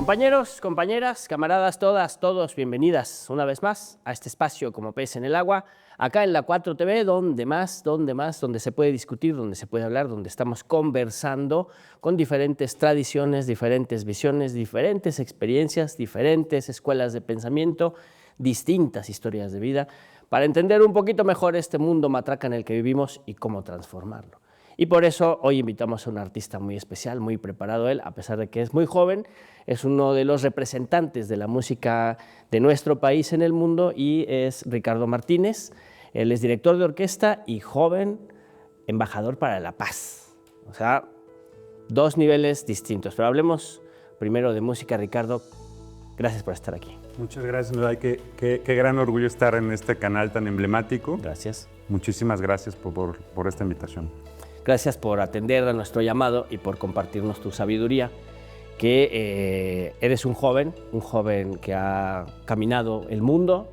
Compañeros, compañeras, camaradas, todas, todos, bienvenidas una vez más a este espacio como pez en el agua, acá en la 4TV, donde se puede discutir, donde se puede hablar, donde estamos conversando con diferentes tradiciones, diferentes visiones, diferentes experiencias, diferentes escuelas de pensamiento, distintas historias de vida, para entender un poquito mejor este mundo matraca en el que vivimos y cómo transformarlo. Y por eso hoy invitamos a un artista muy especial, muy preparado él, a pesar de que es muy joven, es uno de los representantes de la música de nuestro país en el mundo y es Ricardo Martínez. Él es director de orquesta y joven embajador para la paz. O sea, dos niveles distintos. Pero hablemos primero de música, Ricardo. Gracias por estar aquí. Muchas gracias, qué gran orgullo estar en este canal tan emblemático. Gracias. Muchísimas gracias por esta invitación. Gracias por atender a nuestro llamado y por compartirnos tu sabiduría, que eres un joven que ha caminado el mundo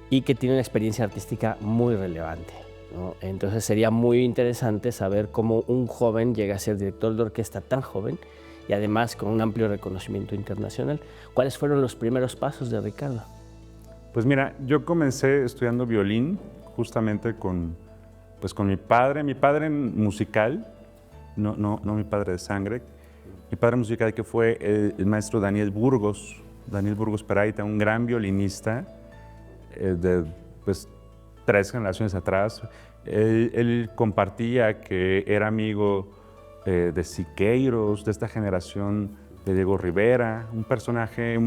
y que tiene una experiencia artística muy relevante, ¿no? Entonces sería muy interesante saber cómo un joven llega a ser director de orquesta tan joven y además con un amplio reconocimiento internacional. ¿Cuáles fueron los primeros pasos de Ricardo? Pues mira, yo comencé estudiando violín justamente con mi padre musical, no mi padre de sangre, mi padre musical que fue el maestro Daniel Burgos Peraita, un gran violinista de 3 generaciones atrás. Él compartía que era amigo de Siqueiros, de esta generación de Diego Rivera, un personaje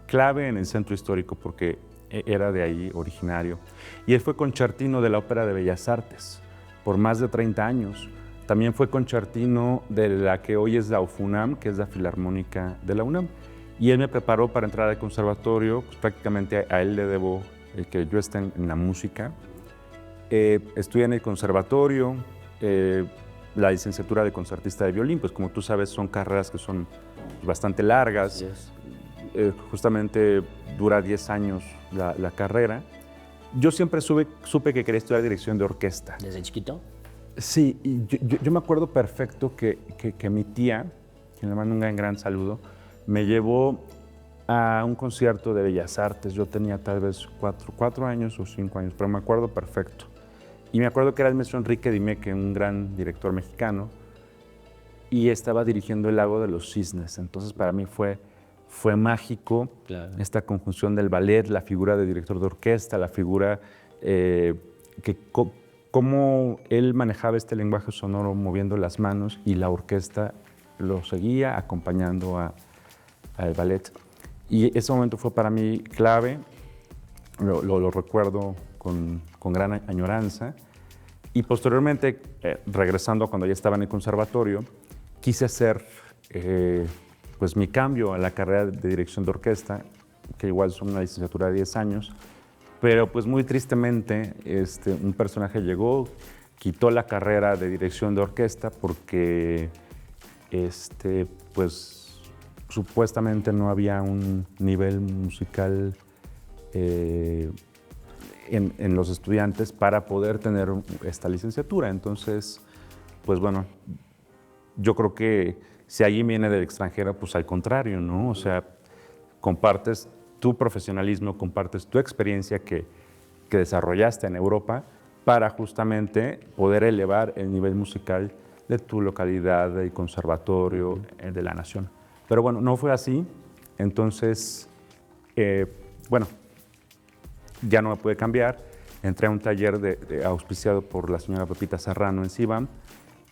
clave en el centro histórico porque era de ahí originario. Y él fue concertino de la Ópera de Bellas Artes por más de 30 años. También fue concertino de la que hoy es la UFUNAM, que es la Filarmónica de la UNAM. Y él me preparó para entrar al conservatorio, pues prácticamente a él le debo el que yo esté en la música. Estudié en el conservatorio, la licenciatura de concertista de violín, pues como tú sabes son carreras que son bastante largas. Yes. Justamente dura 10 años la carrera. Yo siempre supe que quería estudiar dirección de orquesta. ¿Desde chiquito? Sí, y yo me acuerdo perfecto que mi tía, que le mando un gran saludo, me llevó a un concierto de Bellas Artes. Yo tenía tal vez 4 años o 5 años, pero me acuerdo perfecto. Y me acuerdo que era el maestro Enrique Dimeque, un gran director mexicano, y estaba dirigiendo El Lago de los Cisnes. Entonces para mí fue mágico, claro, esta conjunción del ballet, la figura de director de orquesta, la figura cómo él manejaba este lenguaje sonoro moviendo las manos y la orquesta lo seguía acompañando al ballet. Y ese momento fue para mí clave, lo recuerdo con gran añoranza. Y posteriormente, regresando a cuando ya estaba en el conservatorio, quise hacer pues mi cambio a la carrera de dirección de orquesta, que igual son una licenciatura de 10 años, pero pues muy tristemente un personaje llegó, quitó la carrera de dirección de orquesta porque pues supuestamente no había un nivel musical en los estudiantes para poder tener esta licenciatura. Entonces, pues bueno, yo creo que si alguien viene del extranjero, pues al contrario, ¿no? O sea, compartes tu profesionalismo, compartes tu experiencia que desarrollaste en Europa para justamente poder elevar el nivel musical de tu localidad, del conservatorio, de la nación. Pero bueno, no fue así. Entonces, bueno, ya no me pude cambiar. Entré a un taller auspiciado por la señora Pepita Serrano en CIBAM.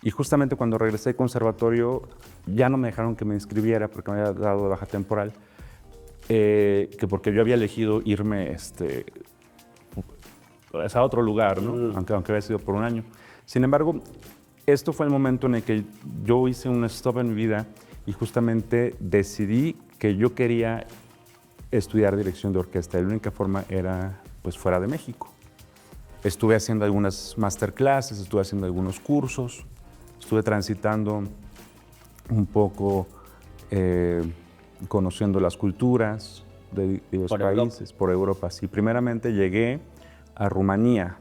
Y justamente cuando regresé al conservatorio, ya no me dejaron que me inscribiera porque me había dado de baja temporal, que porque yo había elegido irme a otro lugar, ¿no? Aunque había sido por un año. Sin embargo, esto fue el momento en el que yo hice un stop en mi vida y justamente decidí que yo quería estudiar dirección de orquesta. Y la única forma era pues fuera de México. Estuve haciendo algunas masterclasses, estuve haciendo algunos cursos, estuve transitando un poco, conociendo las culturas de los países, por Europa. Sí, primeramente llegué a Rumanía.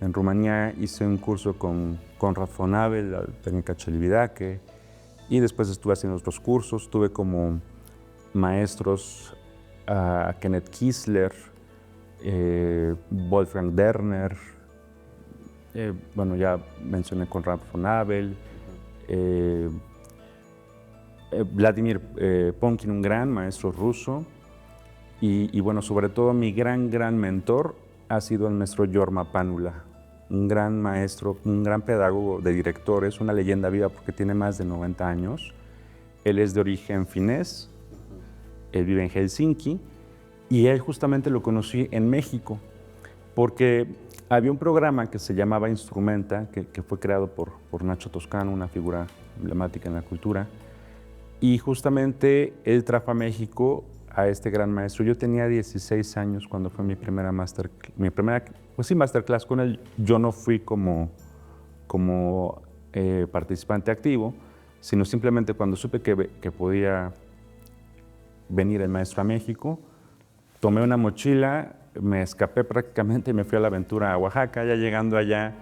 En Rumanía hice un curso con Conrad von Abel, la técnica Celibidache, y después estuve haciendo otros cursos. Tuve como maestros, a Kenneth Kissler, Wolfgang Derner, bueno, ya mencioné Konrad von Abel, Vladimir Ponkin, un gran maestro ruso, y bueno, sobre todo mi gran mentor ha sido el maestro Jorma Panula, un gran maestro, un gran pedagogo de directores, una leyenda viva porque tiene más de 90 años. Él es de origen finés, él vive en Helsinki, y él justamente lo conocí en México, porque había un programa que se llamaba Instrumenta, que fue creado por Nacho Toscano, una figura emblemática en la cultura, y justamente él trajo a México a este gran maestro. Yo tenía 16 años cuando fue mi primera masterclass con él. Yo no fui como participante activo, sino simplemente cuando supe que podía venir el maestro a México, tomé una mochila, me escapé prácticamente y me fui a la aventura a Oaxaca. Ya llegando allá,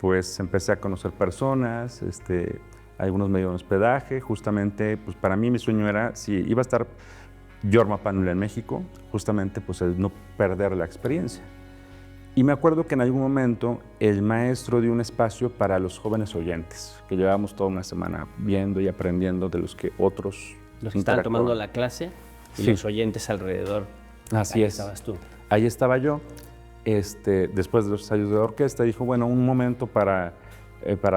pues empecé a conocer personas, algunos me dieron hospedaje. Justamente, pues para mí mi sueño era, si iba a estar Jorma Panula en México, justamente pues el no perder la experiencia. Y me acuerdo que en algún momento el maestro dio un espacio para los jóvenes oyentes, que llevábamos toda una semana viendo y aprendiendo de los que otros Los que estaban tomando la clase y sí, los oyentes alrededor. Así Ahí es. estabas tú. Ahí estaba yo. Después de los ensayos de orquesta, dijo, bueno, un momento para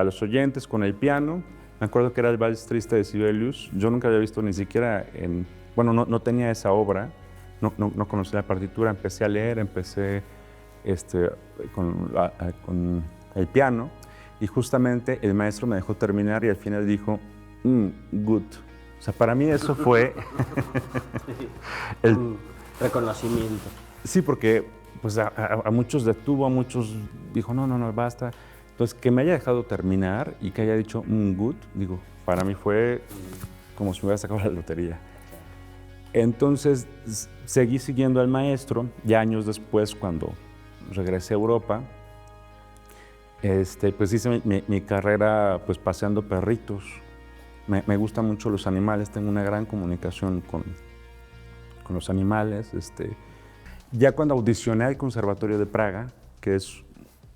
los oyentes con el piano. Me acuerdo que era el Vals Triste de Sibelius. Yo nunca había visto ni siquiera bueno, no tenía esa obra, no conocía la partitura. Empecé a leer, empecé con el piano, y justamente el maestro me dejó terminar y al final dijo, good. O sea, para mí eso fue el reconocimiento. Sí, porque pues a muchos detuvo, a muchos dijo, no, basta. Entonces, que me haya dejado terminar y que haya dicho good, digo, para mí fue como si me hubiera sacado la lotería. Entonces, seguí siguiendo al maestro. Ya años después, cuando regresé a Europa, pues hice mi carrera pues paseando perritos. Me gustan mucho los animales, tengo una gran comunicación con los animales. Ya cuando audicioné al Conservatorio de Praga, que es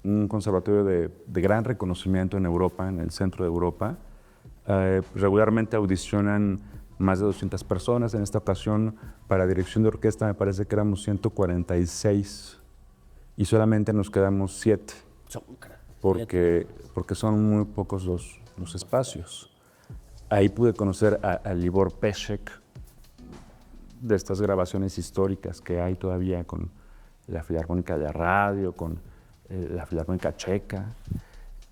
un conservatorio de gran reconocimiento en Europa, en el centro de Europa, regularmente audicionan más de 200 personas. En esta ocasión, para dirección de orquesta, me parece que éramos 146 y solamente nos quedamos 7, porque son muy pocos los espacios. Ahí pude conocer a Libor Pesek, de estas grabaciones históricas que hay todavía con la Filarmónica de Radio, con la Filarmónica Checa.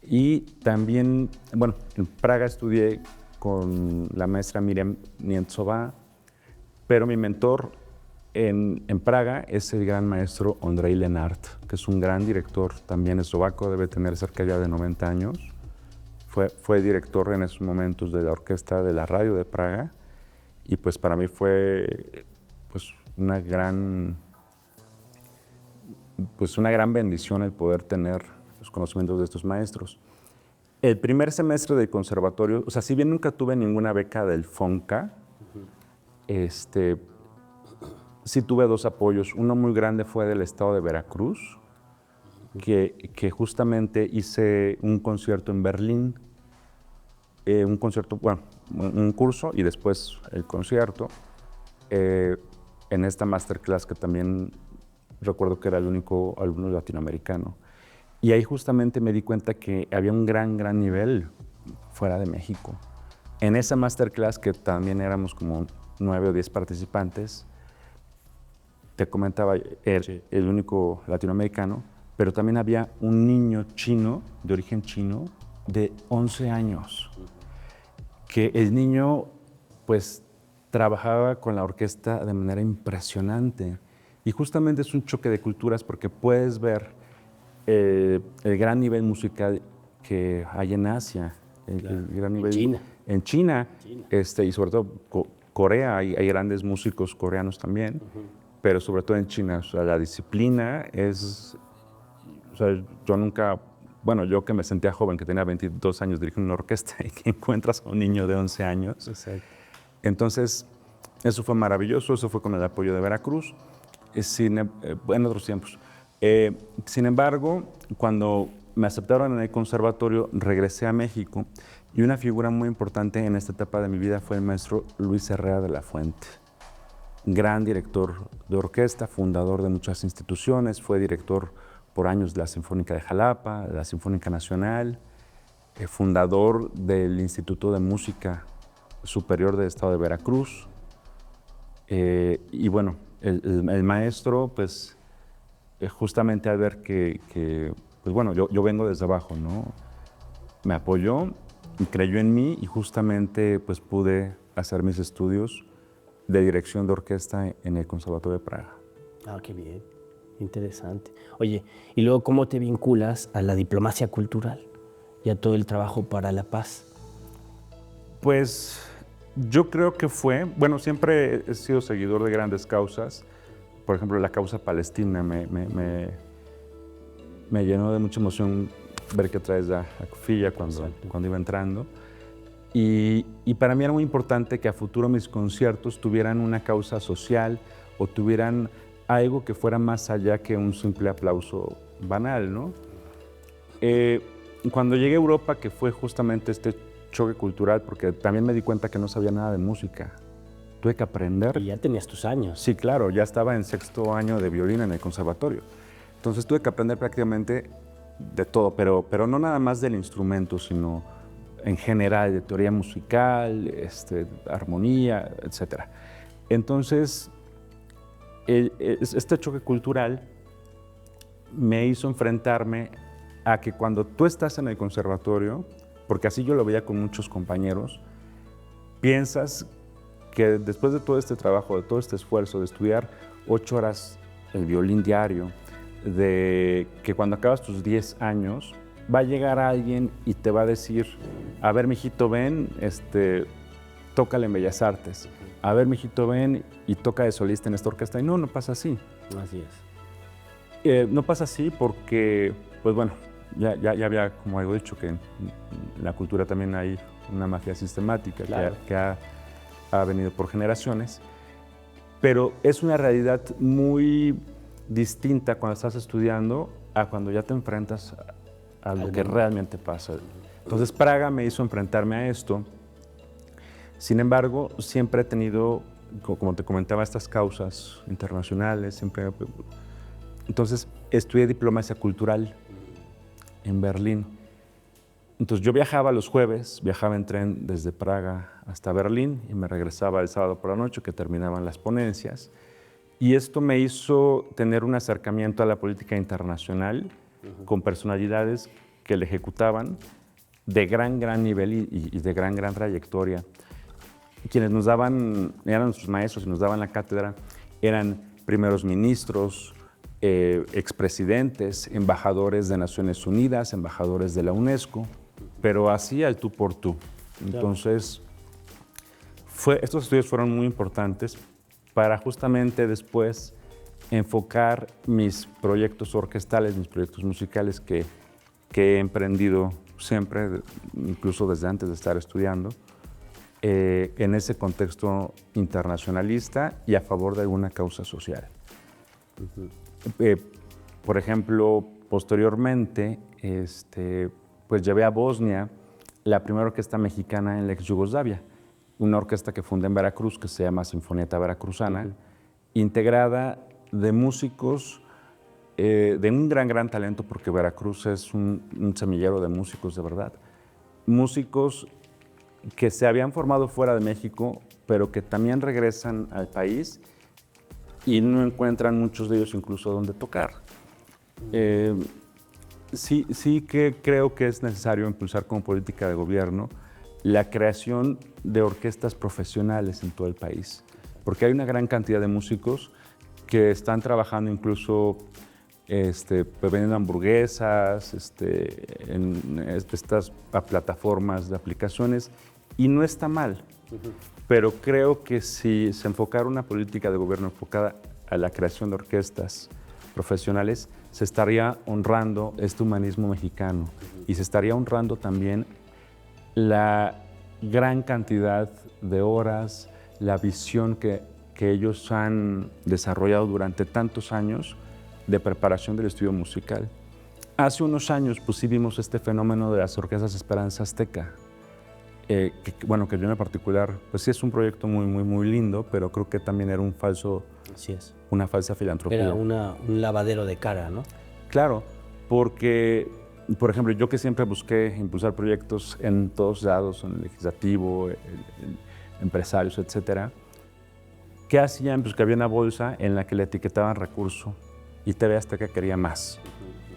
Y también, bueno, en Praga estudié con la maestra Miriam Nientzová, pero mi mentor en Praga es el gran maestro Ondrej Lenart, que es un gran director, también eslovaco, debe tener cerca ya de 90 años. Fue director en esos momentos de la orquesta de la radio de Praga, y pues para mí fue pues una gran bendición el poder tener los conocimientos de estos maestros. El primer semestre del conservatorio, o sea, si bien nunca tuve ninguna beca del FONCA, sí tuve 2 apoyos. Uno muy grande fue del estado de Veracruz, que justamente hice un concierto en Berlín, un curso y después el concierto, en esta masterclass que también recuerdo que era el único alumno latinoamericano. Y ahí justamente me di cuenta que había un gran nivel fuera de México. En esa masterclass, que también éramos como 9 o 10 participantes, te comentaba, el único latinoamericano, pero también había un niño chino, de origen chino, de 11 años, que el niño pues trabajaba con la orquesta de manera impresionante. Y justamente es un choque de culturas porque puedes ver el gran nivel musical que hay en Asia, el gran nivel en China. Y sobre todo Corea, hay grandes músicos coreanos también, pero sobre todo en China. O sea, la disciplina es, o sea, yo que me sentía joven, que tenía 22 años dirigiendo una orquesta y que encuentras a un niño de 11 años. Exacto. Entonces, Eso fue maravilloso, eso fue con el apoyo de Veracruz, en otros tiempos. Sin embargo, cuando me aceptaron en el conservatorio, regresé a México y una figura muy importante en esta etapa de mi vida fue el maestro Luis Herrera de la Fuente. Gran director de orquesta, fundador de muchas instituciones, fue director por años de la Sinfónica de Jalapa, de la Sinfónica Nacional, fundador del Instituto de Música Superior del Estado de Veracruz. Y bueno, el maestro, pues, justamente al ver que pues bueno, yo vengo desde abajo, ¿no? Me apoyó y creyó en mí y justamente pues pude hacer mis estudios de dirección de orquesta en el Conservatorio de Praga. Ah, qué bien, interesante. Oye, y luego, ¿cómo te vinculas a la diplomacia cultural y a todo el trabajo para la paz? Pues yo creo que bueno, siempre he sido seguidor de grandes causas. Por ejemplo, la causa palestina me llenó de mucha emoción ver que traes a Cufilla cuando iba entrando. Y para mí era muy importante que a futuro mis conciertos tuvieran una causa social o tuvieran algo que fuera más allá que un simple aplauso banal, ¿no? Cuando llegué a Europa, que fue justamente este choque cultural, porque también me di cuenta que no sabía nada de música. Tuve que aprender. Y ya tenías tus años. Sí, claro, ya estaba en 6º año de violín en el conservatorio. Entonces tuve que aprender prácticamente de todo, pero no nada más del instrumento, sino en general, de teoría musical, armonía, etc. Entonces, este choque cultural me hizo enfrentarme a que cuando tú estás en el conservatorio, porque así yo lo veía con muchos compañeros, piensas que después de todo este trabajo, de todo este esfuerzo de estudiar 8 horas el violín diario, de que cuando acabas tus 10 años, va a llegar alguien y te va a decir, a ver, mijito, ven, tócale en Bellas Artes. A ver, mijito, ven y toca de solista en esta orquesta. Y no pasa así. Así es. No pasa así porque, pues bueno, ya había como algo dicho, que en la cultura también hay una magia sistemática, claro, que ha venido por generaciones, pero es una realidad muy distinta cuando estás estudiando a cuando ya te enfrentas a lo que realmente pasa. Entonces Praga me hizo enfrentarme a esto. Sin embargo, siempre he tenido, como te comentaba, estas causas internacionales, siempre. Entonces estudié diplomacia cultural en Berlín. Entonces yo viajaba los jueves, viajaba en tren desde Praga hasta Berlín y me regresaba el sábado por la noche, que terminaban las ponencias. Y esto me hizo tener un acercamiento a la política internacional con personalidades que le ejecutaban de gran nivel y de gran trayectoria. Quienes nos daban, eran nuestros maestros y nos daban la cátedra, eran primeros ministros, expresidentes, embajadores de Naciones Unidas, embajadores de la UNESCO, pero así al tú por tú. Entonces, estos estudios fueron muy importantes para justamente después enfocar mis proyectos orquestales, mis proyectos musicales que he emprendido siempre, incluso desde antes de estar estudiando, en ese contexto internacionalista y a favor de alguna causa social. Por ejemplo, posteriormente, pues llevé a Bosnia la primera orquesta mexicana en la ex Yugoslavia, una orquesta que fundé en Veracruz que se llama Sinfonieta Veracruzana, integrada de músicos de un gran talento, porque Veracruz es un semillero de músicos de verdad. Músicos que se habían formado fuera de México, pero que también regresan al país y no encuentran muchos de ellos incluso donde tocar. Sí que creo que es necesario impulsar como política de gobierno la creación de orquestas profesionales en todo el país, porque hay una gran cantidad de músicos que están trabajando incluso vendiendo hamburguesas, en estas plataformas de aplicaciones, y no está mal. Pero creo que si se enfocara una política de gobierno enfocada a la creación de orquestas profesionales, se estaría honrando este humanismo mexicano y se estaría honrando también la gran cantidad de horas, la visión que ellos han desarrollado durante tantos años de preparación del estudio musical. Hace unos años pues sí vimos este fenómeno de las orquestas Esperanza Azteca, que yo en particular, pues sí es un proyecto muy lindo, pero creo que también era Así es. una falsa filantropía. Era un lavadero de cara, ¿no? Claro, porque, por ejemplo, yo que siempre busqué impulsar proyectos en todos lados, en el legislativo, empresarios, etcétera, ¿qué hacían? Pues que había una bolsa en la que le etiquetaban recurso y TV Azteca quería más,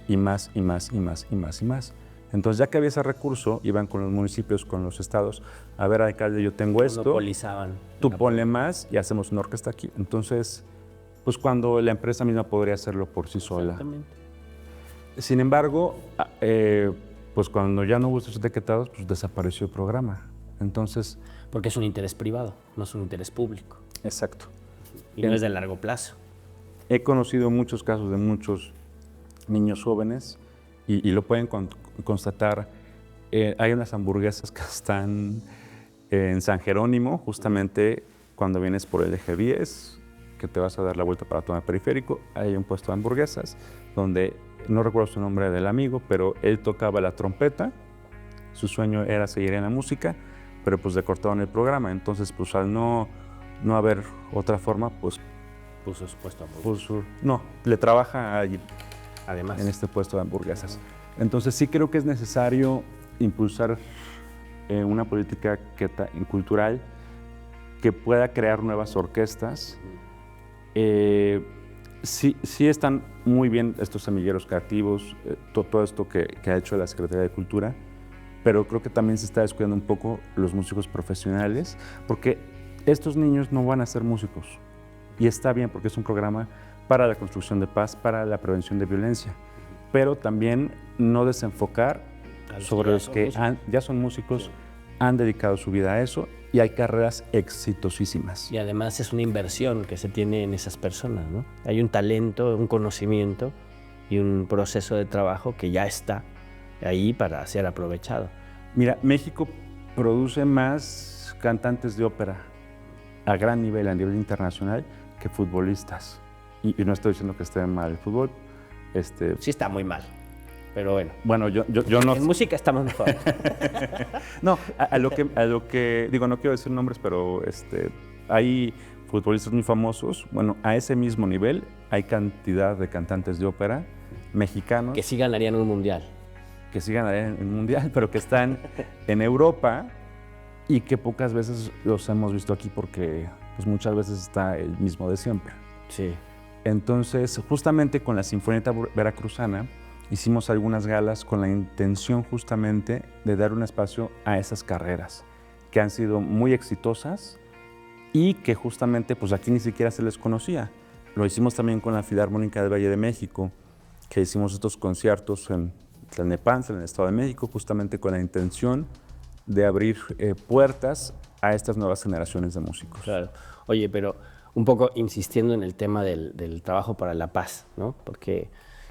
y más, y más, y más, y más, y más. Entonces, ya que había ese recurso, iban con los municipios, con los estados, a ver, alcalde, yo tengo esto, Monopolizaban. tú ponle más y hacemos una orquesta aquí. Entonces, pues cuando la empresa misma podría hacerlo por sí sola. Exactamente. Sin embargo, pues cuando ya no hubo estos etiquetados, pues desapareció el programa. Entonces... Porque es un interés privado, no es un interés público. Exacto. Y no es de largo plazo. He conocido muchos casos de muchos niños jóvenes y lo pueden constatar. Hay unas hamburguesas que están en San Jerónimo, justamente cuando vienes por el eje 10, que te vas a dar la vuelta para tomar periférico, hay un puesto de hamburguesas donde, no recuerdo su nombre del amigo, pero él tocaba la trompeta, su sueño era seguir en la música, pero pues le cortaron el programa, entonces pues al no haber otra forma, pues puso su puesto de hamburguesas. No, le trabaja allí, además, en este puesto de hamburguesas. Entonces sí creo que es necesario impulsar una política cultural que pueda crear nuevas orquestas. Sí están muy bien estos semilleros creativos, todo esto que ha hecho la Secretaría de Cultura, pero creo que también se está descuidando un poco los músicos profesionales, porque estos niños no van a ser músicos. Y está bien porque es un programa para la construcción de paz, para la prevención de violencia, pero también no desenfocar sobre los que ya son músicos, han dedicado su vida a eso y hay carreras exitosísimas. Y además es una inversión que se tiene en esas personas, ¿no? Hay un talento, un conocimiento y un proceso de trabajo que ya está ahí para ser aprovechado. Mira, México produce más cantantes de ópera a gran nivel, a nivel internacional, que futbolistas. Y no estoy diciendo que esté mal el fútbol. Sí está muy mal, pero bueno. Bueno, yo no... En música estamos mejor. No, a lo que... Digo, no quiero decir nombres, pero hay futbolistas muy famosos. Bueno, a ese mismo nivel hay cantidad de cantantes de ópera mexicanos. Que sí ganarían un mundial. Que sí ganarían un mundial, pero que están en Europa y que pocas veces los hemos visto aquí porque pues muchas veces está el mismo de siempre. Sí. Entonces, justamente con la Sinfonieta Veracruzana hicimos algunas galas con la intención justamente de dar un espacio a esas carreras que han sido muy exitosas y que justamente pues aquí ni siquiera se les conocía. Lo hicimos también con la Filarmónica del Valle de México, que hicimos estos conciertos en Tlalnepantla, en el Estado de México, justamente con la intención de abrir puertas a estas nuevas generaciones de músicos. Claro. Oye, pero un poco insistiendo en el tema del trabajo para la paz, ¿no? Porque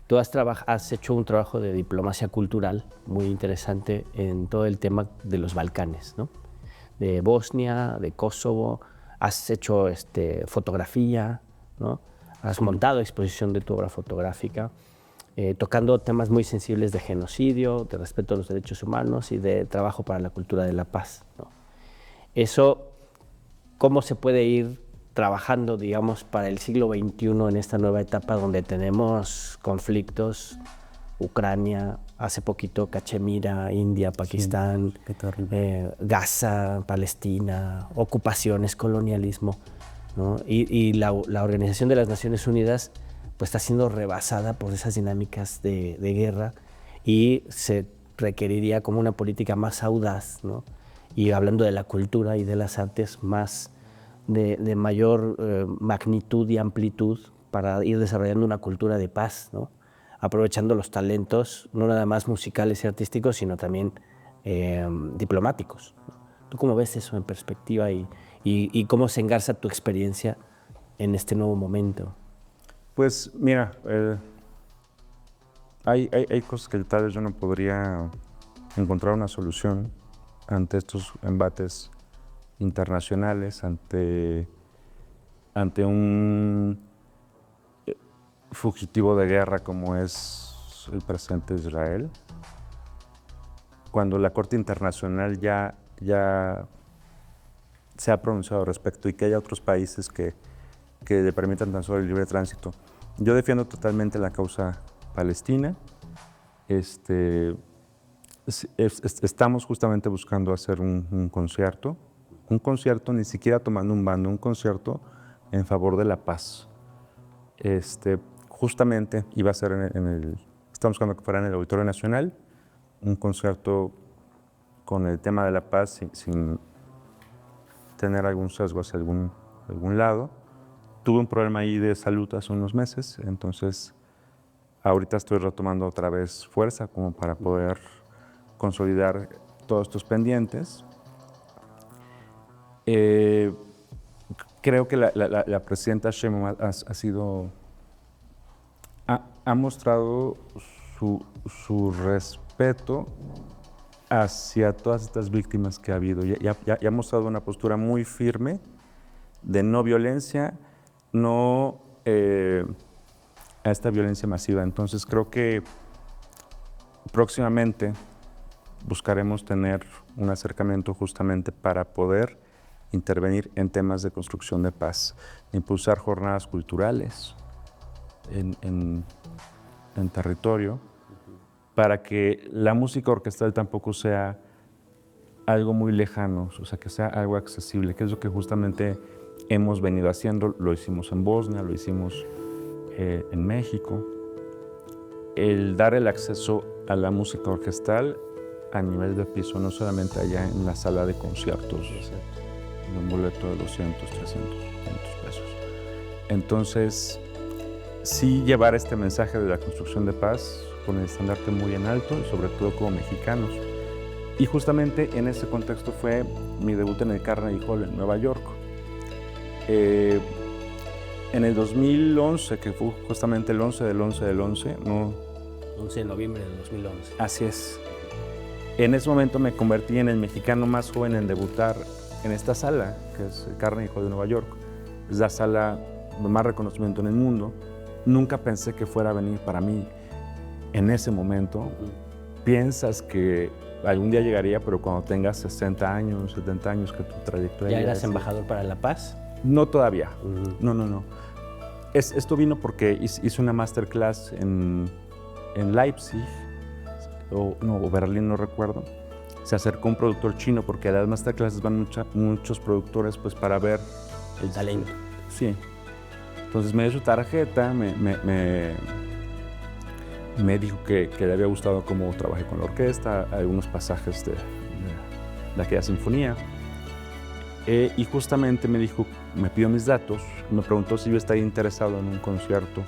tú has hecho un trabajo de diplomacia cultural muy interesante en todo el tema de los Balcanes, ¿no? De Bosnia, de Kosovo, has hecho fotografía, ¿no? Has montado exposición de tu obra fotográfica, tocando temas muy sensibles de genocidio, de respeto a los derechos humanos y de trabajo para la cultura de la paz, ¿no? Eso, ¿cómo se puede ir trabajando, digamos, para el siglo XXI en esta nueva etapa donde tenemos conflictos, Ucrania, hace poquito Cachemira, India, Pakistán, sí, Gaza, Palestina, ocupaciones, colonialismo, ¿no? Y la Organización de las Naciones Unidas pues está siendo rebasada por esas dinámicas de guerra y se requeriría como una política más audaz, ¿no? Y hablando de la cultura y de las artes, más de mayor magnitud y amplitud para ir desarrollando una cultura de paz, ¿no? Aprovechando los talentos, no nada más musicales y artísticos, sino también diplomáticos, ¿no? ¿Tú cómo ves eso en perspectiva y cómo se engarza tu experiencia en este nuevo momento? Pues mira, hay cosas que tal vez yo no podría encontrar una solución ante estos embates internacionales ante un fugitivo de guerra como es el presidente de Israel, cuando la Corte Internacional ya se ha pronunciado al respecto y que haya otros países que le permitan tan solo el libre tránsito. Yo defiendo totalmente la causa palestina. Estamos justamente buscando hacer un concierto ni siquiera tomando un bando, un concierto en favor de la paz. Justamente iba a ser estamos buscando que fuera en el Auditorio Nacional, un concierto con el tema de la paz sin tener algún sesgo hacia algún lado. Tuve un problema ahí de salud hace unos meses, entonces ahorita estoy retomando otra vez fuerza como para poder consolidar todos estos pendientes. Creo que la presidenta Sheinbaum ha mostrado su respeto hacia todas estas víctimas que ha habido y ha mostrado una postura muy firme de no violencia, no a esta violencia masiva. Entonces creo que próximamente buscaremos tener un acercamiento justamente para poder intervenir en temas de construcción de paz, impulsar jornadas culturales en territorio, para que la música orquestal tampoco sea algo muy lejano, o sea, que sea algo accesible, que es lo que justamente hemos venido haciendo. Lo hicimos en Bosnia, lo hicimos en México. El dar el acceso a la música orquestal a nivel de piso, no solamente allá en la sala de conciertos, en un boleto de 200, 300, 500 pesos. Entonces, sí llevar este mensaje de la construcción de paz con el estandarte muy en alto, y sobre todo como mexicanos. Y justamente en ese contexto fue mi debut en el Carnegie Hall en Nueva York. En el 2011, que fue justamente el 11 del 11 del 11, ¿no? 11 de noviembre del 2011. Así es. En ese momento me convertí en el mexicano más joven en debutar en esta sala, que es el Carnegie Hall de Nueva York. Es la sala de más reconocimiento en el mundo. Nunca pensé que fuera a venir para mí en ese momento. Piensas que algún día llegaría, pero cuando tengas 60 años, 70 años, que tu trayectoria... ¿Ya eras embajador para la paz? No todavía. No. Esto vino porque hice una masterclass en Leipzig, o Berlín, no recuerdo. Se acercó un productor chino, porque a las masterclasses van muchos productores pues, para ver... El talento. Sí. Entonces me dio su tarjeta, me dijo que le había gustado cómo trabajé con la orquesta, algunos pasajes de aquella sinfonía. Y justamente me pidió mis datos, me preguntó si yo estaría interesado en un concierto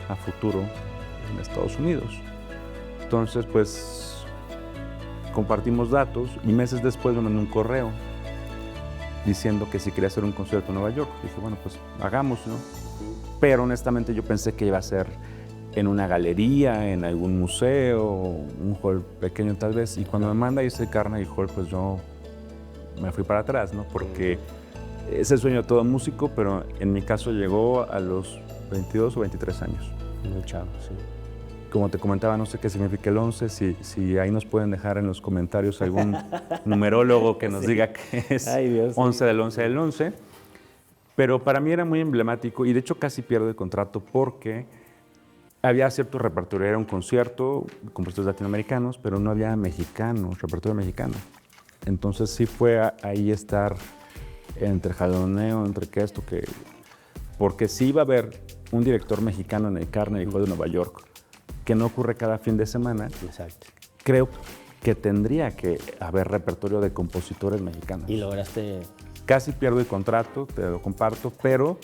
a futuro en Estados Unidos. Entonces, pues, compartimos datos y meses después me mandó un correo diciendo que si quería hacer un concierto en Nueva York. Dije, bueno, pues hagamos, ¿no? Pero honestamente yo pensé que iba a ser en una galería, en algún museo, un hall pequeño tal vez. Y cuando me manda ese Carnegie Hall, pues yo me fui para atrás, ¿no? Porque es el sueño de todo músico, pero en mi caso llegó a los 22 o 23 años. Muy chavo, sí. Como te comentaba, no sé qué significa el 11, si ahí nos pueden dejar en los comentarios algún numerólogo que nos diga que es 11 del 11 del 11. Pero para mí era muy emblemático y de hecho casi pierdo el contrato porque había cierto repertorio. Era un concierto con compositores latinoamericanos, pero no había mexicanos, repertorio mexicano. Entonces sí fue ahí estar entre jaloneo, entre que esto, que... Porque sí iba a haber un director mexicano en el Carnegie Hall de Nueva York, que no ocurre cada fin de semana. Exacto. Creo que tendría que haber repertorio de compositores mexicanos. Y lograste... Casi pierdo el contrato, te lo comparto, pero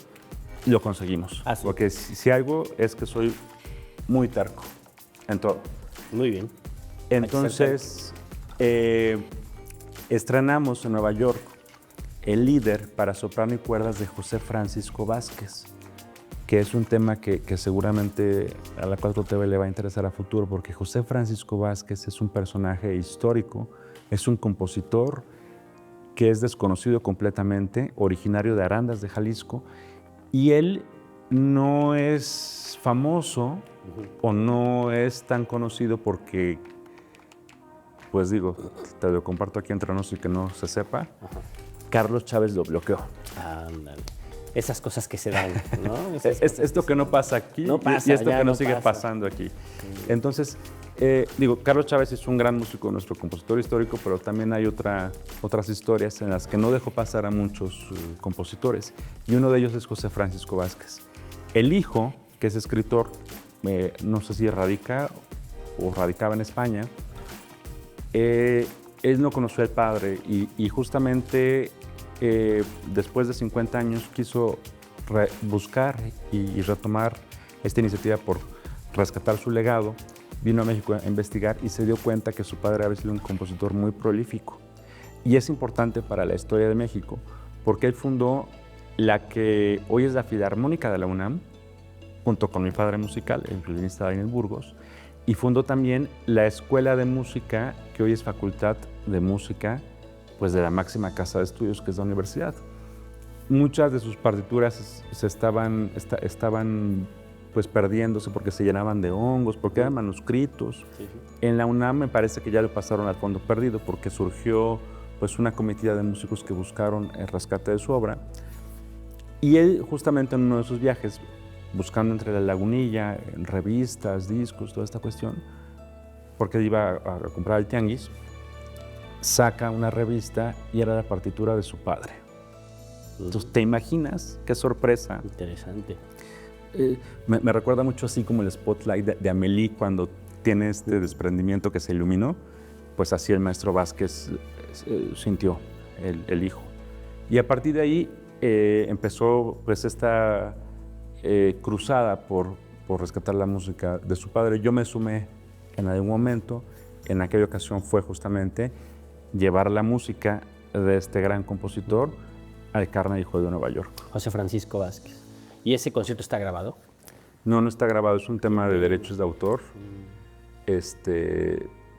lo conseguimos. Ah, sí. Porque si algo es que soy muy terco en todo. Muy bien. Entonces, estrenamos en Nueva York El líder para soprano y cuerdas de José Francisco Vázquez, que es un tema que seguramente a la 4TV le va a interesar a futuro, porque José Francisco Vázquez es un personaje histórico, es un compositor que es desconocido completamente, originario de Arandas, de Jalisco, y él no es famoso o no es tan conocido porque, pues digo, te lo comparto aquí entre nosotros y que no se sepa, Carlos Chávez lo bloqueó. Ándale. Esas cosas que se dan, ¿no? Esto que no pasa aquí no pasa, y esto que no no sigue pasa. pasando aquí. Entonces, Carlos Chávez es un gran músico, nuestro compositor histórico, pero también hay otras historias en las que no dejó pasar a muchos compositores. Y uno de ellos es José Francisco Vázquez. El hijo, que es escritor, no sé si radica o radicaba en España, él no conoció al padre y justamente después de 50 años quiso buscar y retomar esta iniciativa por rescatar su legado. Vino a México a investigar y se dio cuenta que su padre había sido un compositor muy prolífico. Y es importante para la historia de México porque él fundó la que hoy es la Filarmónica de la UNAM, junto con mi padre musical, el violinista Daniel Burgos, y fundó también la Escuela de Música, que hoy es Facultad de Música, pues de la máxima casa de estudios, que es la universidad. Muchas de sus partituras estaban pues perdiéndose porque se llenaban de hongos, porque eran manuscritos. Sí. En la UNAM me parece que ya lo pasaron al fondo perdido porque surgió pues una comitiva de músicos que buscaron el rescate de su obra. Y él justamente en uno de sus viajes, buscando entre la lagunilla, en revistas, discos, toda esta cuestión, porque él iba a comprar el tianguis, saca una revista y era la partitura de su padre. Entonces, ¿te imaginas qué sorpresa? Interesante. Me recuerda mucho así como el spotlight de Amélie cuando tiene este desprendimiento que se iluminó, pues así el maestro Vázquez sintió el hijo. Y a partir de ahí empezó pues esta cruzada por rescatar la música de su padre. Yo me sumé en algún momento, en aquella ocasión fue justamente llevar la música de este gran compositor al Carnegie Hall de Nueva York. José Francisco Vázquez. ¿Y ese concierto está grabado? No está grabado, es un tema de derechos de autor.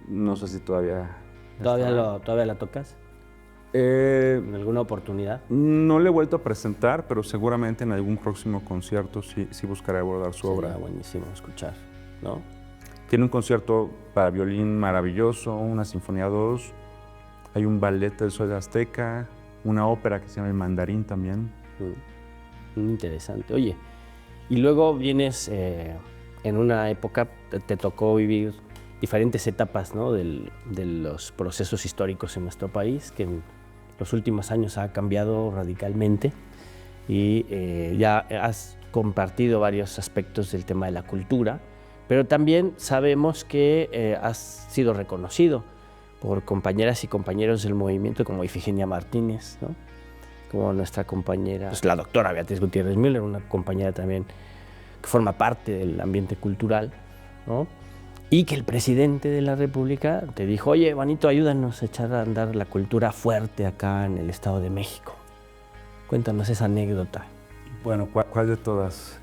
No sé si todavía... ¿Todavía la tocas? ¿En alguna oportunidad? No le he vuelto a presentar, pero seguramente en algún próximo concierto sí buscaré abordar su obra. Buenísimo escuchar, ¿no? Tiene un concierto para violín maravilloso, una sinfonía 2, hay un ballet del Sol Azteca, una ópera que se llama El Mandarín también. Muy interesante. Oye, y luego vienes en una época, te tocó vivir diferentes etapas, ¿no? de los procesos históricos en nuestro país, que en los últimos años ha cambiado radicalmente y ya has compartido varios aspectos del tema de la cultura, pero también sabemos que has sido reconocido por compañeras y compañeros del movimiento como Ifigenia Martínez, ¿no? Como nuestra compañera, pues la doctora Beatriz Gutiérrez Müller, una compañera también que forma parte del ambiente cultural, ¿no? Y que el presidente de la República te dijo, oye, Juanito, ayúdanos a echar a andar la cultura fuerte acá en el Estado de México. Cuéntanos esa anécdota. Bueno, ¿cuál de todas?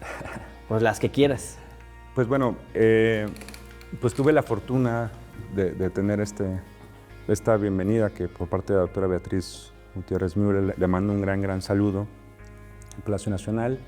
Pues las que quieras. Pues bueno, pues tuve la fortuna de tener esta bienvenida que por parte de la doctora Beatriz Gutiérrez Müller le mando un gran saludo en Palacio Nacional.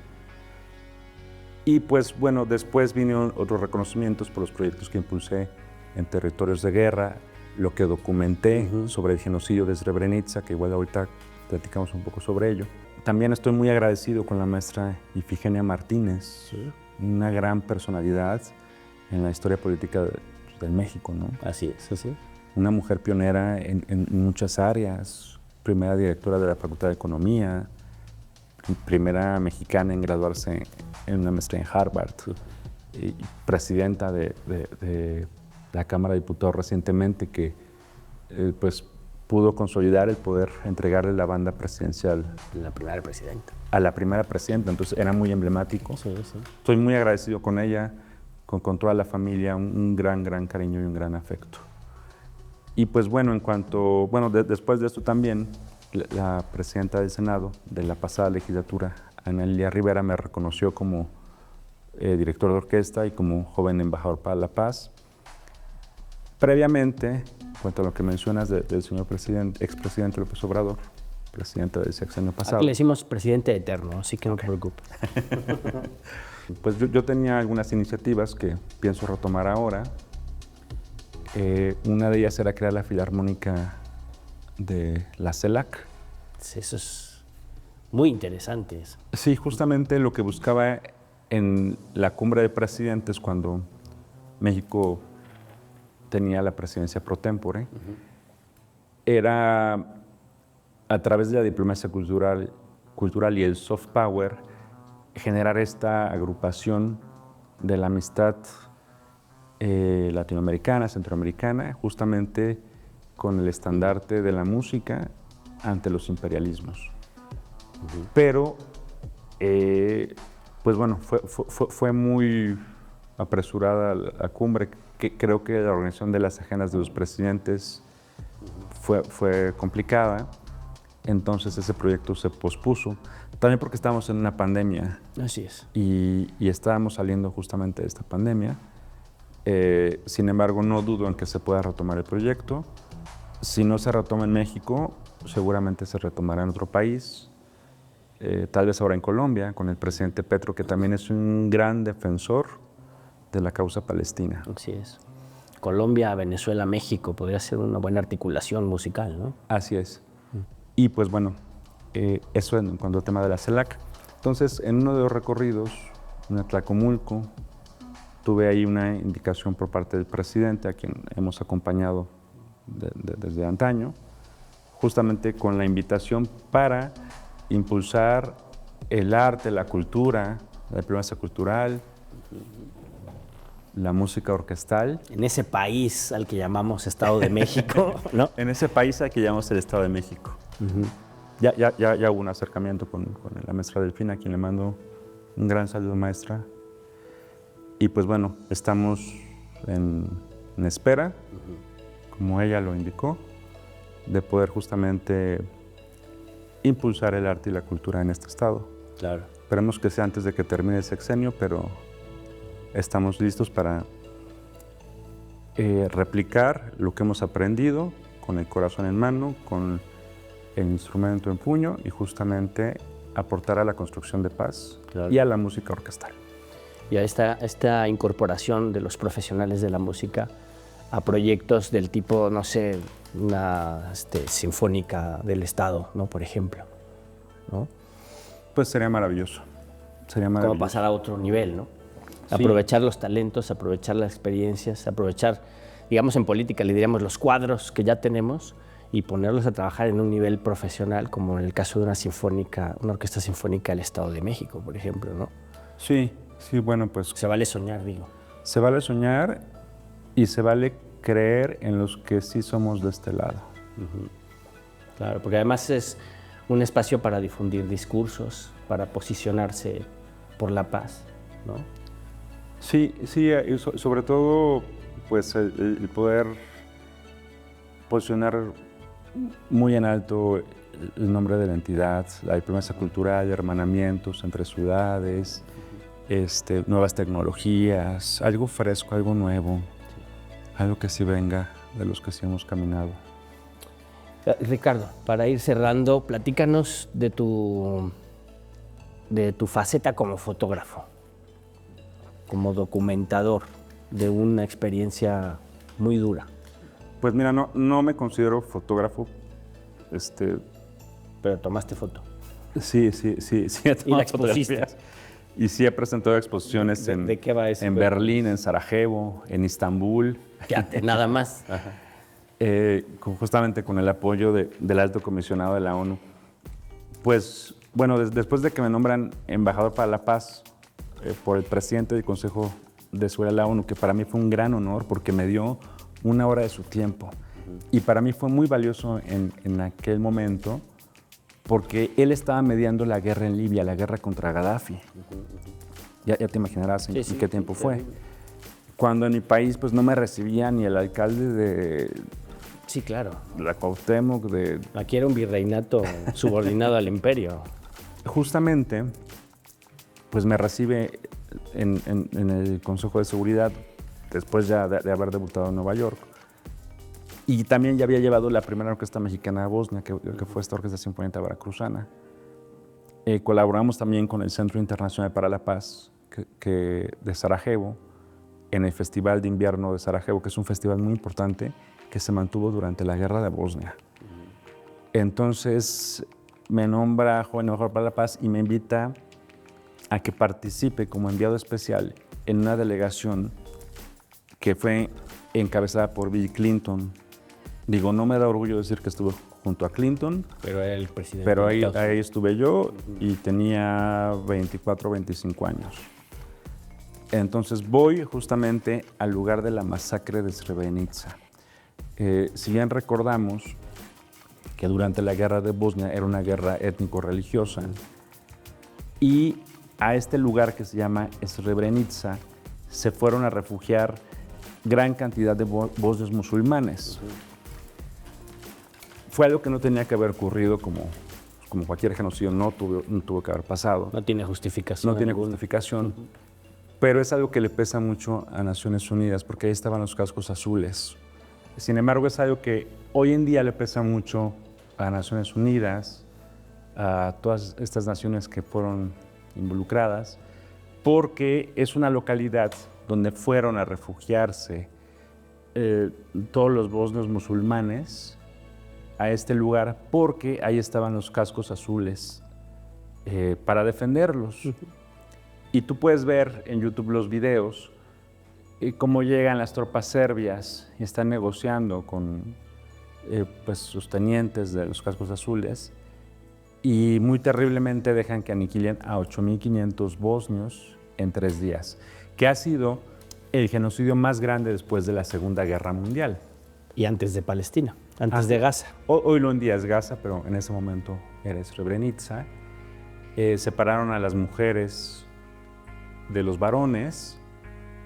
Y pues bueno, después vinieron otros reconocimientos por los proyectos que impulsé en territorios de guerra, lo que documenté sobre el genocidio de Srebrenica, que igual ahorita platicamos un poco sobre ello. También estoy muy agradecido con la maestra Ifigenia Martínez, una gran personalidad en la historia política del México, ¿no? Así es, así. Una mujer pionera en muchas áreas, primera directora de la Facultad de Economía, primera mexicana en graduarse en una maestría en Harvard, y presidenta de la Cámara de Diputados recientemente, que pues pudo consolidar el poder entregarle la banda presidencial La primera presidenta. a la primera presidenta, entonces era muy emblemático. Sí. Estoy muy agradecido con ella, con toda la familia, un gran cariño y un gran afecto. Y pues bueno, después de esto también, la presidenta del Senado de la pasada legislatura, Ana Lilia Rivera, me reconoció como director de orquesta y como joven embajador para la paz. Previamente, en cuanto a lo que mencionas del señor expresidente López Obrador, presidente del sexenio pasado. Aquí le decimos presidente eterno, así que no te preocupes. Pues yo tenía algunas iniciativas que pienso retomar ahora. Una de ellas era crear la Filarmónica de la CELAC. Eso es muy interesante. Eso. Sí, justamente lo que buscaba en la cumbre de presidentes, cuando México tenía la presidencia pro tempore, era a través de la diplomacia cultural y el soft power, generar esta agrupación de la amistad latinoamericana, centroamericana, justamente con el estandarte de la música ante los imperialismos. Pero, pues bueno, fue muy apresurada la cumbre. Que creo que la organización de las agendas de los presidentes fue complicada. Entonces ese proyecto se pospuso, también porque estábamos en una pandemia. Así es. Y estábamos saliendo justamente de esta pandemia. Sin embargo, no dudo en que se pueda retomar el proyecto. Si no se retoma en México, seguramente se retomará en otro país, tal vez ahora en Colombia, con el presidente Petro, que también es un gran defensor de la causa palestina. Así es. Colombia, Venezuela, México, podría ser una buena articulación musical, ¿no? Así es. Y pues bueno, eso en cuanto al tema de la CELAC. Entonces, en uno de los recorridos, en Atlacomulco, tuve ahí una indicación por parte del presidente, a quien hemos acompañado desde antaño, justamente con la invitación para impulsar el arte, la cultura, la diplomacia cultural, la música orquestal. En ese país al que llamamos Estado de México, ¿no? En ese país al que llamamos el Estado de México. Ya hubo un acercamiento con la maestra Delfina, a quien le mando un gran saludo, maestra. Y pues bueno, estamos en espera, como ella lo indicó, de poder justamente impulsar el arte y la cultura en este estado. Claro. Esperemos que sea antes de que termine el sexenio, pero estamos listos para replicar lo que hemos aprendido con el corazón en mano, con el instrumento en puño y justamente aportar a la construcción de paz y a la música orquestal. Y a esta incorporación de los profesionales de la música a proyectos del tipo, no sé, una sinfónica del Estado, ¿no? Por ejemplo, ¿no? Pues sería maravilloso. Sería maravilloso. Como pasar a otro nivel, ¿no? Sí. Aprovechar los talentos, aprovechar las experiencias, aprovechar, digamos en política le diríamos los cuadros que ya tenemos y ponerlos a trabajar en un nivel profesional, como en el caso de una orquesta sinfónica del Estado de México, por ejemplo, ¿no? Sí, bueno, pues Se vale soñar, digo. se vale soñar y se vale creer en los que sí somos de este lado. Claro, porque además es un espacio para difundir discursos, para posicionarse por la paz, ¿no? Sí, y sobre todo, pues el poder posicionar muy en alto el nombre de la entidad, la diplomacia cultural, hermanamientos entre ciudades, nuevas tecnologías, algo fresco, algo nuevo, algo que sí venga de los que sí hemos caminado. Ricardo, para ir cerrando, platícanos de tu faceta como fotógrafo, como documentador de una experiencia muy dura. Pues mira, no me considero fotógrafo. Pero tomaste foto. Sí, he tomado ¿Y la expusiste? fotografías. Y sí he presentado exposiciones ¿De qué va eso? en Berlín, en Sarajevo, en Istambul. Fíjate, nada más. Justamente con el apoyo del Alto Comisionado de la ONU. Pues, bueno, después de que me nombran embajador para la paz por el presidente del Consejo de Seguridad de la ONU, que para mí fue un gran honor porque me dio una hora de su tiempo. Y para mí fue muy valioso en aquel momento porque él estaba mediando la guerra en Libia, la guerra contra Gaddafi. Ya te imaginarás en qué tiempo fue. Cuando en mi país pues no me recibía ni el alcalde de Sí, claro. la Cuauhtémoc, Aquí era un virreinato subordinado al imperio. Justamente, pues me recibe en el Consejo de Seguridad, después ya de haber debutado en Nueva York. Y también ya había llevado la primera orquesta mexicana a Bosnia, que fue esta Orquesta Sinfónica Veracruzana. Colaboramos también con el Centro Internacional para la Paz de Sarajevo, en el Festival de Invierno de Sarajevo, que es un festival muy importante que se mantuvo durante la Guerra de Bosnia. Entonces me nombra Joven Embajador para la Paz y me invita a que participe como enviado especial en una delegación que fue encabezada por Bill Clinton. Digo, no me da orgullo decir que estuve junto a Clinton, Pero era el presidente. pero ahí estuve yo y tenía 24 o 25 años. Entonces voy justamente al lugar de la masacre de Srebrenica. Si bien recordamos que durante la guerra de Bosnia era una guerra étnico-religiosa, y a este lugar que se llama Srebrenica se fueron a refugiar gran cantidad de bosnios musulmanes. Fue algo que no tenía que haber ocurrido, como cualquier genocidio no tuvo que haber pasado. No tiene justificación. No tiene justificación, pero es algo que le pesa mucho a Naciones Unidas, porque ahí estaban los cascos azules. Sin embargo, es algo que hoy en día le pesa mucho a Naciones Unidas, a todas estas naciones que fueron involucradas, porque es una localidad donde fueron a refugiarse todos los bosnios musulmanes a este lugar, porque ahí estaban los cascos azules para defenderlos. Y tú puedes ver en YouTube los videos cómo llegan las tropas serbias y están negociando con pues, sus tenientes de los cascos azules, y muy terriblemente dejan que aniquilen a 8.500 bosnios en 3 días, que ha sido el genocidio más grande después de la Segunda Guerra Mundial. Y antes de Palestina, antes de Gaza. Hoy lo en día es Gaza, pero en ese momento era Srebrenica. Separaron a las mujeres de los varones.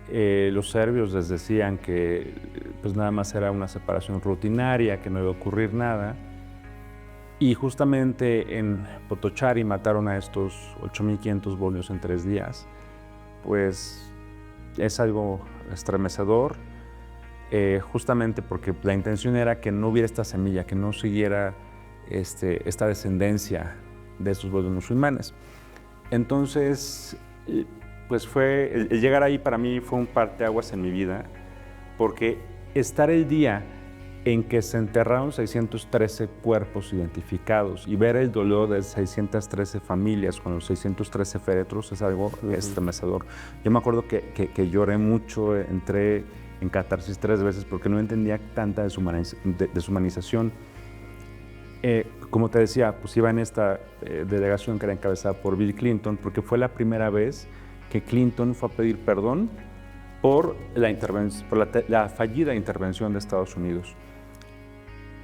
Los serbios les decían que pues nada más era una separación rutinaria, que no iba a ocurrir nada. Y justamente en Potocari mataron a estos 8.500 bosnios en 3 días. Pues es algo estremecedor, justamente porque la intención era que no hubiera esta semilla, que no siguiera esta descendencia de estos bosnios musulmanes. Entonces, pues el llegar ahí para mí fue un parteaguas en mi vida, porque estar el día en que se enterraron 613 cuerpos identificados y ver el dolor de 613 familias con los 613 féretros es algo estremecedor. Yo me acuerdo que lloré mucho, entré en catarsis 3 veces porque no entendía tanta deshumanización. Como te decía, pues iba en esta delegación que era encabezada por Bill Clinton, porque fue la primera vez que Clinton fue a pedir perdón por la fallida intervención de Estados Unidos.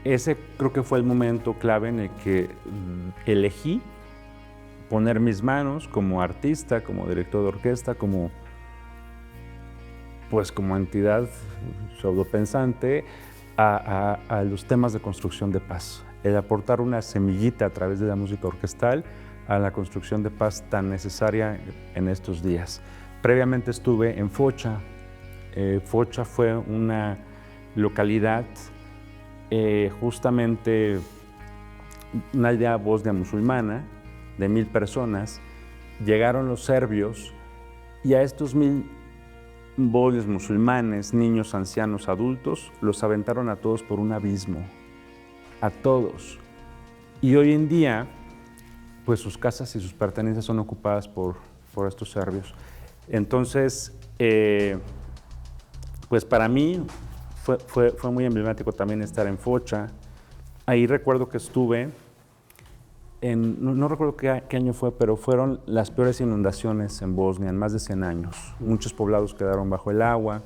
Ese creo que fue el momento clave en el que elegí poner mis manos como artista, como director de orquesta, como entidad pseudopensante a los temas de construcción de paz. El aportar una semillita a través de la música orquestal a la construcción de paz tan necesaria en estos días. Previamente estuve en Foča. Foča fue una localidad justamente una aldea bosnia musulmana de 1.000 personas. Llegaron los serbios y a estos 1.000 bosnios musulmanes, niños, ancianos, adultos, los aventaron a todos por un abismo, a todos. Y hoy en día, pues sus casas y sus pertenencias son ocupadas por estos serbios. Entonces, pues para mí fue muy emblemático también estar en Foča. Ahí recuerdo que estuve, no recuerdo qué año fue, pero fueron las peores inundaciones en Bosnia en más de 100 años. Muchos poblados quedaron bajo el agua.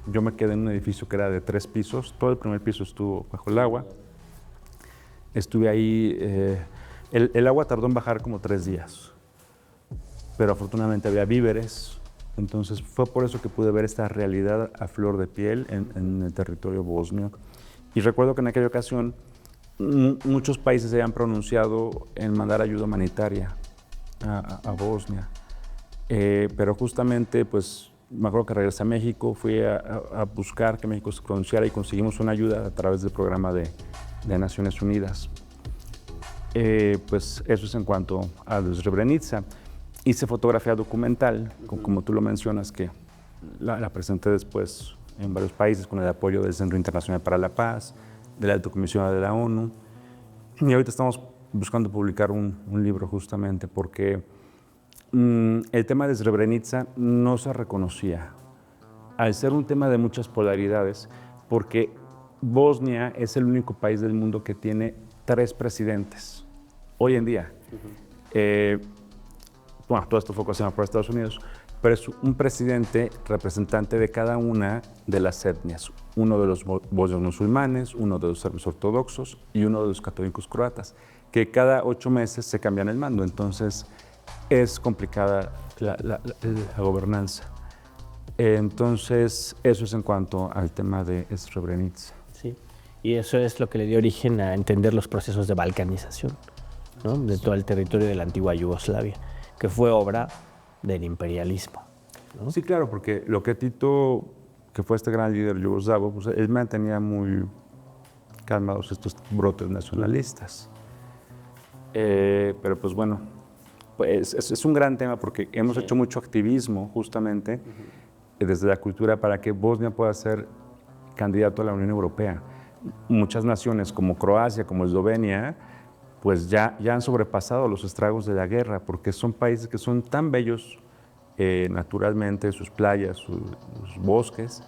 Yo me quedé en un edificio que era de 3 pisos. Todo el primer piso estuvo bajo el agua. Estuve ahí. El agua tardó en bajar como 3 días, pero afortunadamente había víveres. Entonces fue por eso que pude ver esta realidad a flor de piel en el territorio bosnio. Y recuerdo que en aquella ocasión muchos países se habían pronunciado en mandar ayuda humanitaria a Bosnia. Pero justamente pues me acuerdo que regresé a México, fui a buscar que México se pronunciara y conseguimos una ayuda a través del programa de Naciones Unidas. Pues eso es en cuanto a Srebrenica. Hice fotografía documental, como tú lo mencionas, que la presenté después en varios países con el apoyo del Centro Internacional para la Paz, de la Alta Comisionada de la ONU. Y ahorita estamos buscando publicar un libro justamente porque el tema de Srebrenica no se reconocía, al ser un tema de muchas polaridades, porque Bosnia es el único país del mundo que tiene 3 presidentes hoy en día. Bueno, todo esto fue ocasionado por Estados Unidos, pero es un presidente representante de cada una de las etnias, uno de los bosnios musulmanes, uno de los serbios ortodoxos y uno de los católicos croatas, que cada 8 meses se cambian el mando, entonces es complicada la gobernanza. Entonces, eso es en cuanto al tema de Srebrenica. Sí, y eso es lo que le dio origen a entender los procesos de balcanización, ¿no? De todo el territorio de la antigua Yugoslavia, que fue obra del imperialismo, ¿no? Sí, claro, porque lo que Tito, que fue este gran líder yugoslavo, pues él mantenía muy calmados estos brotes nacionalistas. Pero pues bueno, pues es un gran tema porque hemos hecho mucho activismo justamente desde la cultura para que Bosnia pueda ser candidato a la Unión Europea. Muchas naciones como Croacia, como Eslovenia, pues ya han sobrepasado los estragos de la guerra porque son países que son tan bellos naturalmente, sus playas, sus bosques,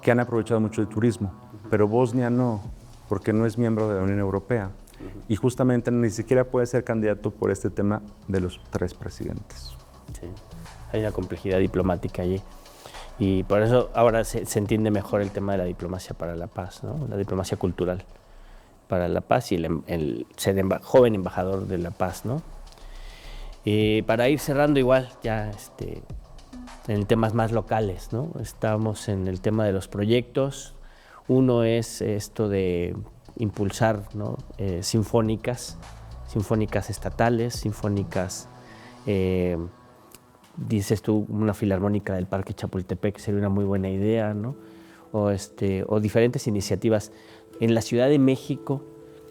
que han aprovechado mucho el turismo. Pero Bosnia no, porque no es miembro de la Unión Europea. Y justamente ni siquiera puede ser candidato por este tema de los 3 presidentes. Sí. Hay una complejidad diplomática allí. Y por eso ahora se entiende mejor el tema de la diplomacia para la paz, ¿no? La diplomacia cultural para la paz y el ser joven embajador de la paz, ¿no? Para ir cerrando igual, ya en temas más locales, ¿no? Estamos en el tema de los proyectos. Uno es esto de impulsar, ¿no? Sinfónicas estatales, sinfónicas, dices tú, una filarmónica del Parque Chapultepec sería una muy buena idea, ¿no? O diferentes iniciativas. En la Ciudad de México,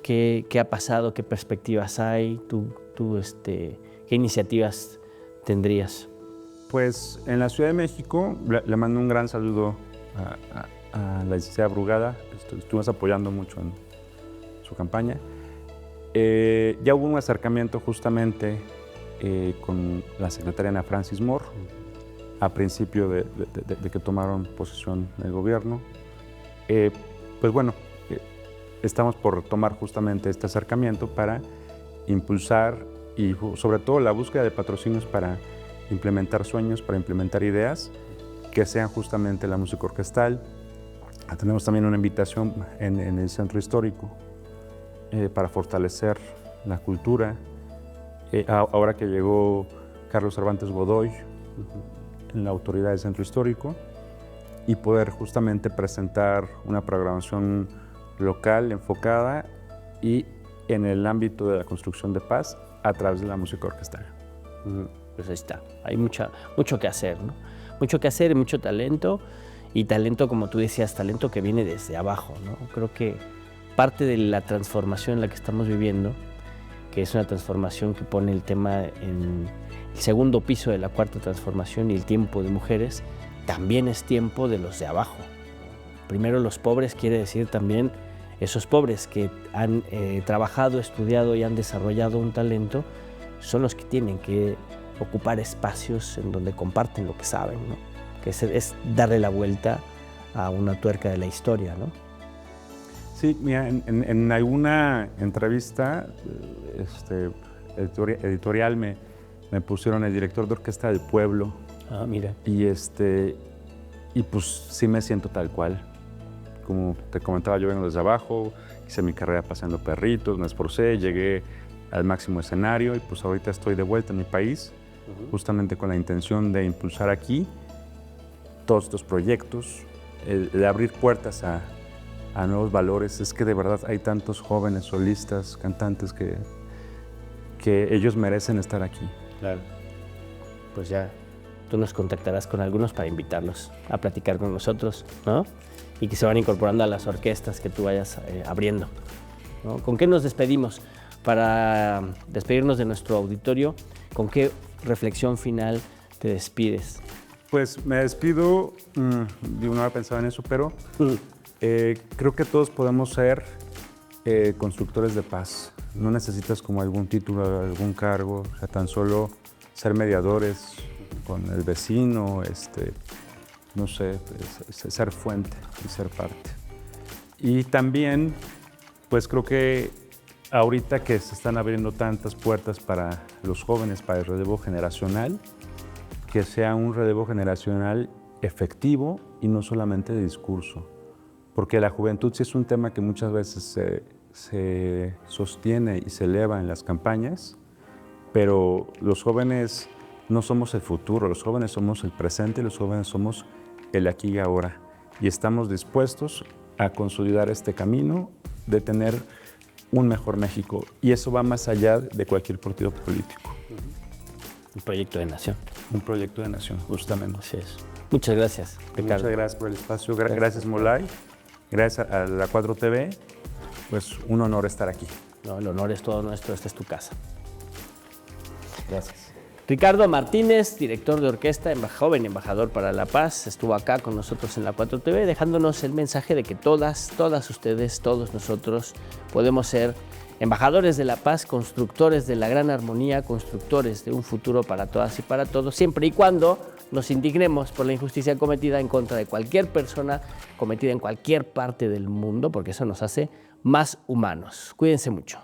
¿qué ha pasado? ¿Qué perspectivas hay? ¿Qué iniciativas tendrías? Pues en la Ciudad de México le mando un gran saludo a la licenciada Brugada. Estuvimos apoyando mucho en su campaña. Ya hubo un acercamiento justamente con la secretaria Ana Francis Moore a principio de que tomaron posesión del gobierno. Pues bueno, estamos por tomar justamente este acercamiento para impulsar y sobre todo la búsqueda de patrocinios para implementar sueños, para implementar ideas que sean justamente la música orquestal. Tenemos también una invitación en el centro histórico para fortalecer la cultura. Ahora que llegó Carlos Cervantes Godoy en la autoridad del centro histórico y poder justamente presentar una programación local enfocada y en el ámbito de la construcción de paz a través de la música orquestal. Pues ahí está, hay mucho que hacer, ¿no? Mucho que hacer y mucho talento, y talento, como tú decías, talento que viene desde abajo, ¿no? Creo que parte de la transformación en la que estamos viviendo, que es una transformación que pone el tema en el segundo piso de la cuarta transformación y el tiempo de mujeres, también es tiempo de los de abajo. Primero los pobres quiere decir también esos pobres que han trabajado, estudiado y han desarrollado un talento, son los que tienen que ocupar espacios en donde comparten lo que saben, ¿no? Que es darle la vuelta a una tuerca de la historia, ¿no? Sí, mira, en alguna entrevista editorial me pusieron el director de orquesta del pueblo. Ah, mira. Y pues sí me siento tal cual. Como te comentaba, yo vengo desde abajo, hice mi carrera paseando perritos, me esforcé, llegué al máximo escenario y pues ahorita estoy de vuelta en mi país, justamente con la intención de impulsar aquí todos estos proyectos, de abrir puertas a nuevos valores. Es que de verdad hay tantos jóvenes solistas, cantantes que ellos merecen estar aquí. Claro. Pues ya tú nos contactarás con algunos para invitarlos a platicar con nosotros, ¿no? Y que se van incorporando a las orquestas que tú vayas abriendo, ¿no? ¿Con qué nos despedimos? Para despedirnos de nuestro auditorio, ¿con qué reflexión final te despides? Pues me despido, digo, no había pensado en eso, pero creo que todos podemos ser constructores de paz. No necesitas como algún título, algún cargo, o sea, tan solo ser mediadores con el vecino, no sé, ser fuente y ser parte. Y también, pues creo que ahorita que se están abriendo tantas puertas para los jóvenes, para el relevo generacional, que sea un relevo generacional efectivo y no solamente de discurso. Porque la juventud sí es un tema que muchas veces se sostiene y se eleva en las campañas, pero los jóvenes no somos el futuro, los jóvenes somos el presente y los jóvenes somos el aquí y ahora. Y estamos dispuestos a consolidar este camino de tener un mejor México. Y eso va más allá de cualquier partido político. Un proyecto de nación. Un proyecto de nación, justamente. Así es. Muchas gracias, Ricardo. Muchas gracias por el espacio. Gracias, Molay. Gracias a la 4TV. Pues un honor estar aquí. No, el honor es todo nuestro, esta es tu casa. Gracias. Ricardo Martínez, director de orquesta, joven embajador para la paz, estuvo acá con nosotros en la 4TV dejándonos el mensaje de que todas ustedes, todos nosotros podemos ser embajadores de la paz, constructores de la gran armonía, constructores de un futuro para todas y para todos, siempre y cuando nos indignemos por la injusticia cometida en contra de cualquier persona, cometida en cualquier parte del mundo, porque eso nos hace más humanos. Cuídense mucho.